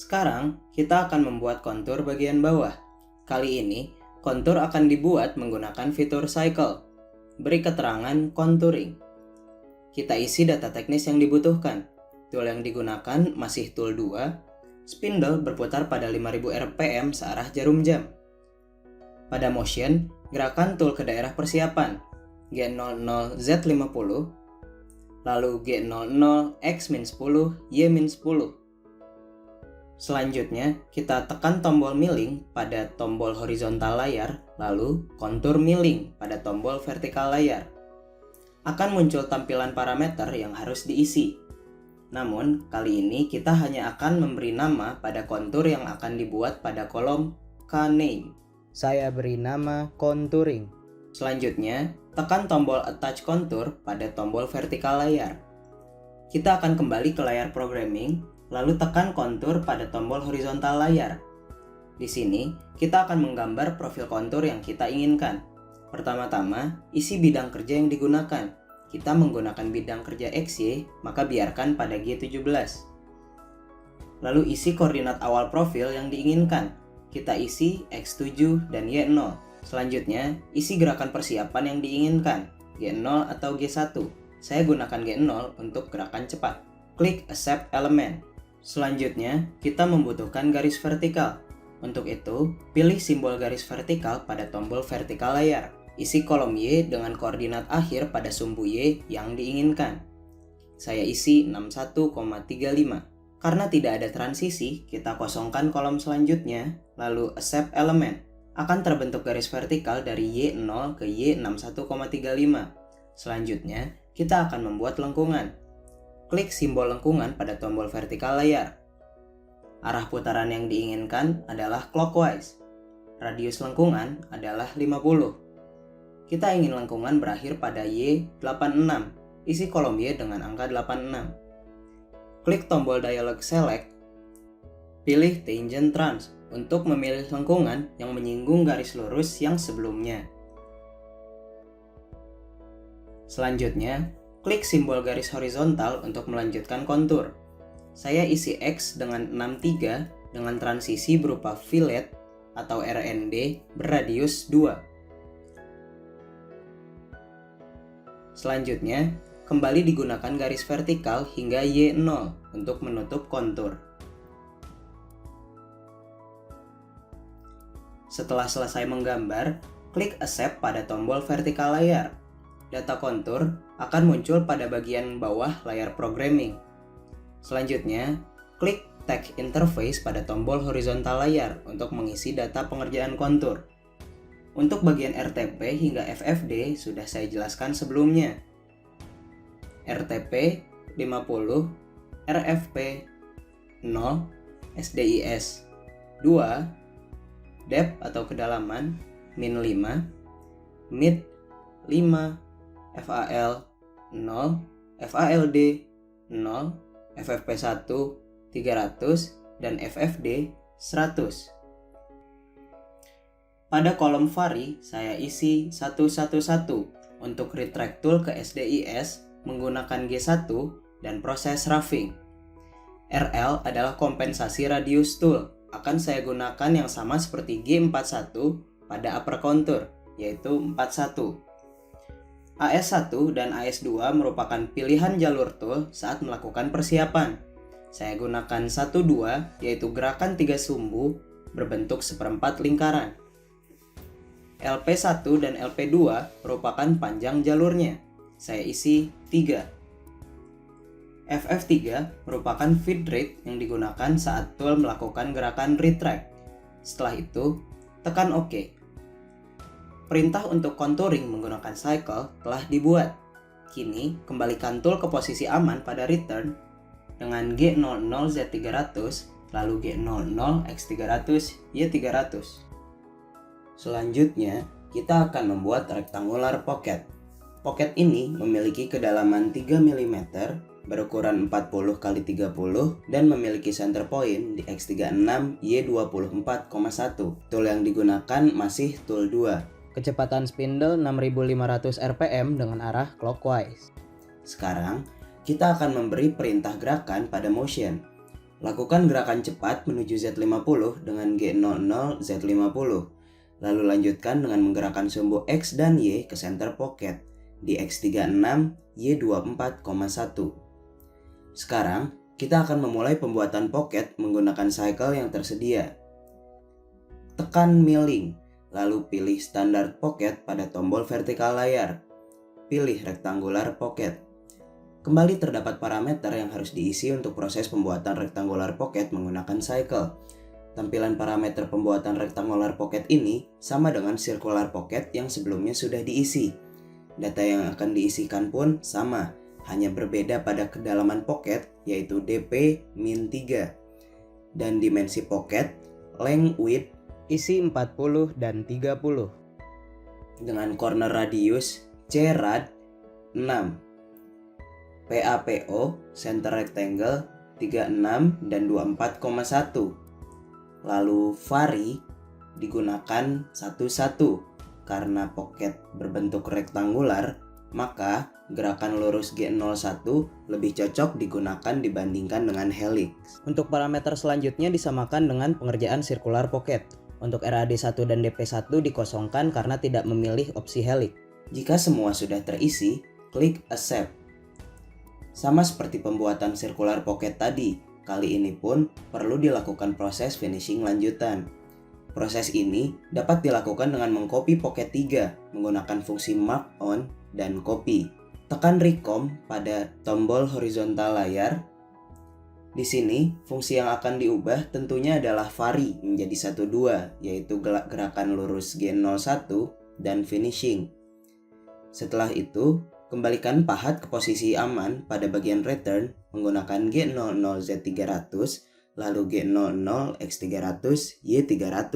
Sekarang, kita akan membuat kontur bagian bawah. Kali ini, kontur akan dibuat menggunakan fitur cycle. Beri keterangan contouring. Kita isi data teknis yang dibutuhkan. Tool yang digunakan masih tool 2. Spindle berputar pada 5000 rpm searah jarum jam. Pada motion, gerakan tool ke daerah persiapan. G00Z50, lalu G00X-10, Y-10. Selanjutnya, kita tekan tombol milling pada tombol horizontal layar, lalu kontur milling pada tombol vertikal layar. Akan muncul tampilan parameter yang harus diisi. Namun, kali ini kita hanya akan memberi nama pada kontur yang akan dibuat pada kolom K-name. Saya beri nama contouring. Selanjutnya, tekan tombol attach contour pada tombol vertikal layar. Kita akan kembali ke layar programming, lalu tekan kontur pada tombol horizontal layar. Di sini, kita akan menggambar profil kontur yang kita inginkan. Pertama-tama, isi bidang kerja yang digunakan. Kita menggunakan bidang kerja XY, maka biarkan pada G17. Lalu isi koordinat awal profil yang diinginkan. Kita isi X7 dan Y0. Selanjutnya, isi gerakan persiapan yang diinginkan, G0 atau G1. Saya gunakan G0 untuk gerakan cepat. Klik Accept Element. Selanjutnya, kita membutuhkan garis vertikal. Untuk itu, pilih simbol garis vertikal pada tombol vertikal layar. Isi kolom Y dengan koordinat akhir pada sumbu Y yang diinginkan. Saya isi 61,35. Karena tidak ada transisi, kita kosongkan kolom selanjutnya, lalu Accept Element. Akan terbentuk garis vertikal dari Y0 ke Y61,35. Selanjutnya, kita akan membuat lengkungan. Klik simbol lengkungan pada tombol vertikal layar. Arah putaran yang diinginkan adalah clockwise. Radius lengkungan adalah 50. Kita ingin lengkungan berakhir pada Y86. Isi kolom Y dengan angka 86. Klik tombol dialog select. Pilih tangent trans untuk memilih lengkungan yang menyinggung garis lurus yang sebelumnya. Selanjutnya, klik simbol garis horizontal untuk melanjutkan kontur. Saya isi X dengan 63 dengan transisi berupa fillet atau RND berradius 2. Selanjutnya, kembali digunakan garis vertikal hingga Y0 untuk menutup kontur. Setelah selesai menggambar, klik Accept pada tombol vertikal layar. Data kontur akan muncul pada bagian bawah layar programming. Selanjutnya, klik Text Interface pada tombol horizontal layar untuk mengisi data pengerjaan kontur. Untuk bagian RTP hingga FFD sudah saya jelaskan sebelumnya. RTP 50, RFP 0, SDIS 2, depth atau kedalaman min 5, mid 5, FAL 0, FALD 0, FFP1 300, dan FFD 100. Pada kolom vari, saya isi 111 untuk retract tool ke SDIS menggunakan G1 dan proses roughing. RL adalah kompensasi radius tool, akan saya gunakan yang sama seperti G41 pada upper contour, yaitu 41. AS1 dan AS2 merupakan pilihan jalur tool saat melakukan persiapan. Saya gunakan 12, yaitu gerakan 3 sumbu berbentuk seperempat lingkaran. LP1 dan LP2 merupakan panjang jalurnya. Saya isi 3. FF3 merupakan feed rate yang digunakan saat tool melakukan gerakan retract. Setelah itu, tekan OK. Perintah untuk contouring menggunakan cycle telah dibuat. Kini, kembalikan tool ke posisi aman pada return dengan G00Z300, lalu G00X300Y300. Selanjutnya, kita akan membuat rectangular pocket. Pocket ini memiliki kedalaman 3 mm, berukuran 40 x 30, dan memiliki center point di X36 Y24,1. Tool yang digunakan masih tool 2. Kecepatan spindle 6500 rpm dengan arah clockwise. Sekarang, kita akan memberi perintah gerakan pada motion. Lakukan gerakan cepat menuju Z50 dengan G00 Z50. Lalu lanjutkan dengan menggerakkan sumbu X dan Y ke center pocket di X36 Y24,1. Sekarang, kita akan memulai pembuatan pocket menggunakan cycle yang tersedia. Tekan milling, lalu pilih standard pocket pada tombol vertikal layar. Pilih rectangular pocket. Kembali terdapat parameter yang harus diisi untuk proses pembuatan rectangular pocket menggunakan cycle. Tampilan parameter pembuatan rectangular pocket ini sama dengan circular pocket yang sebelumnya sudah diisi. Data yang akan diisikan pun sama, hanya berbeda pada kedalaman pocket yaitu dp min 3. Dan dimensi pocket, length width, isi 40 dan 30. Dengan corner radius CRAD 6. PAPO, center rectangle 36 dan 24,1. Lalu vari digunakan 1,1. Karena pocket berbentuk rektangular, maka gerakan lurus G01 lebih cocok digunakan dibandingkan dengan helix. Untuk parameter selanjutnya disamakan dengan pengerjaan circular pocket. Untuk RAD1 dan DP1 dikosongkan karena tidak memilih opsi helix. Jika semua sudah terisi, klik accept. Sama seperti pembuatan circular pocket tadi, kali ini pun perlu dilakukan proses finishing lanjutan. Proses ini dapat dilakukan dengan mengcopy pocket 3 menggunakan fungsi mark on dan copy. Tekan recomp pada tombol horizontal layar. Di sini, fungsi yang akan diubah tentunya adalah vari menjadi 12, yaitu gerakan lurus G01 dan finishing. Setelah itu, kembalikan pahat ke posisi aman pada bagian return menggunakan G00Z300, lalu G00X300, Y300.